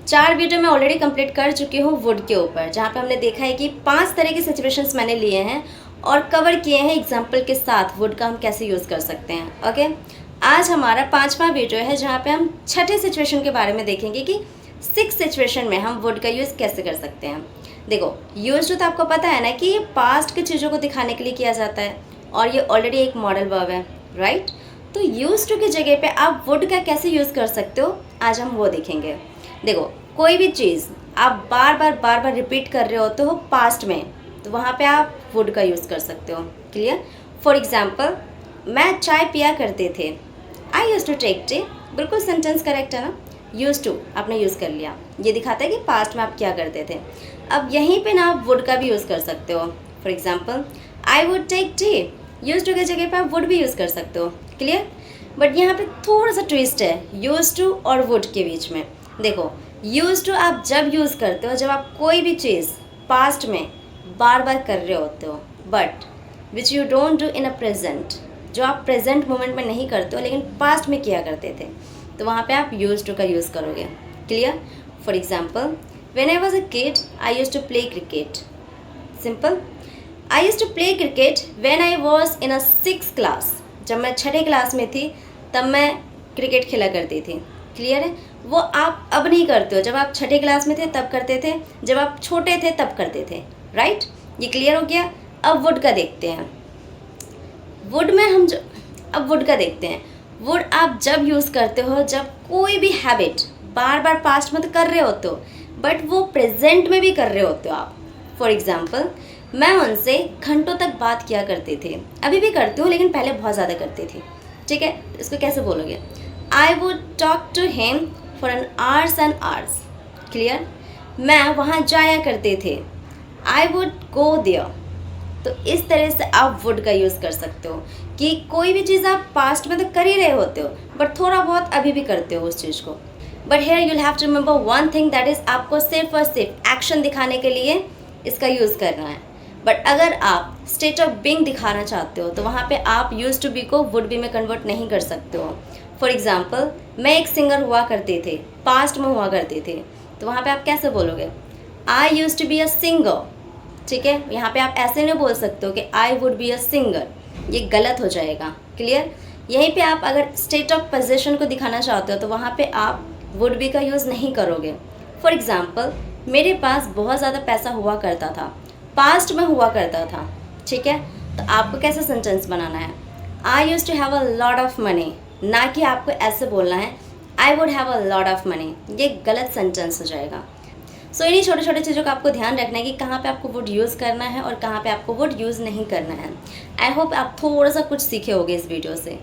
4 video मैं already complete कर चुकी हूँ वुड के ऊपर, जहाँ पे हमने देखा है कि 5 तरह के सिचुएशंस मैंने लिए हैं और कवर किए हैं एग्जांपल के साथ वुड का हम कैसे यूज़ कर सकते हैं। ओके, आज हमारा 5वां वीडियो है जहाँ पे हम छठे सिचुएशन के बारे में देखेंगे कि 6 सिचुएशन में हम वुड का यूज़ कैसे कर सकते हैं। देखो, यूज़ तो आपको पता है ना कि ये पास्ट की चीज़ों को दिखाने के लिए किया जाता है और ये ऑलरेडी एक मॉडल वर्ब है, राइट। तो यूज़ टू की जगह पे आप वुड का कैसे यूज़ कर सकते हो, आज हम वो देखेंगे। देखो, कोई भी चीज़ आप बार बार रिपीट कर रहे होते हो पास्ट में, तो वहाँ पे आप वुड का यूज़ कर सकते हो। क्लियर? फॉर एग्जाम्पल, मैं चाय पिया करते थे, आई यूज़ टू टेक टी। बिल्कुल सेंटेंस करेक्ट है ना। यूज़ टू आपने यूज़ कर लिया, ये दिखाता है कि पास्ट में आप क्या करते थे। अब यहीं पे ना आप वुड का भी यूज़ कर सकते हो। For example, I would take tea, use to की जगह पे आप वुड भी यूज़ कर सकते हो। क्लियर? बट यहाँ पे थोड़ा सा ट्विस्ट है यूज़ टू और वुड के बीच में। देखो, यूज़ टू आप जब यूज़ करते हो जब आप कोई भी चीज़ पास्ट में बार बार कर रहे होते हो, but which you don't do in a present, जो आप प्रेजेंट मोमेंट में नहीं करते हो लेकिन पास्ट में किया करते थे, तो वहाँ पे आप यूज़ टू का यूज़ करोगे। Clear? For example, when I was a kid I use to play cricket. Simple, I use to play cricket when I was in a 6th class. जब मैं 6ठी क्लास में थी तब मैं क्रिकेट खेला करती थी। क्लियर है? वो आप अब नहीं करते हो, जब आप 6ठी क्लास में थे तब करते थे, जब आप छोटे थे तब करते थे, राइट। ये क्लियर हो गया। अब वुड का देखते हैं। वुड में हम जो अब वुड का देखते हैं। वुड आप जब यूज़ करते हो जब कोई भी हैबिट बार बार पास्ट में तो कर रहे होते हो, बट वो प्रेजेंट में भी कर रहे होते हो आप। फॉर एग्जाम्पल, मैं उनसे घंटों तक बात किया करते थे, अभी भी करती हूँ लेकिन पहले बहुत ज़्यादा करती थी। ठीक है, इसको कैसे बोलोगे? I would talk to him for an hours and hours. Clear? मैं वहाँ जाया करते थे, आई वुड गो देयर। तो इस तरह से आप वुड का यूज़ कर सकते हो कि कोई भी चीज़ आप पास्ट में तो कर ही रहे होते हो, बट थोड़ा बहुत अभी भी करते हो उस चीज़ को। But here you'll have to remember one thing, that is आपको सिर्फ और सिर्फ एक्शन दिखाने के लिए इसका यूज़ करना है। बट अगर आप स्टेट ऑफ बीइंग दिखाना चाहते हो तो वहाँ पे आप यूज़ टू बी को वुड बी में कन्वर्ट नहीं कर सकते हो। फॉर एग्जाम्पल, मैं एक सिंगर हुआ करते थे, पास्ट में हुआ करते थे, तो वहाँ पे आप कैसे बोलोगे? I use to be a singer. ठीक है, यहाँ पे आप ऐसे नहीं बोल सकते हो कि I would be a singer, ये गलत हो जाएगा। क्लियर? यहीं पे आप अगर स्टेट ऑफ पोजीशन को दिखाना चाहते हो तो वहाँ पे आप वुड बी का यूज़ नहीं करोगे। फॉर एग्जाम्पल, मेरे पास बहुत ज़्यादा पैसा हुआ करता था, पास्ट में हुआ करता था। ठीक है, तो आपको कैसे सेंटेंस बनाना है? I use to have a lot of money, ना कि आपको ऐसे बोलना है I would have a lot of money, ये गलत सेंटेंस हो जाएगा। सो इन्हीं छोटे छोटे चीज़ों का आपको ध्यान रखना है कि कहाँ पे आपको वुड यूज़ करना है और कहाँ पे आपको वुड यूज़ नहीं करना है। आई होप आप थोड़ा सा कुछ सीखे होगे इस वीडियो से।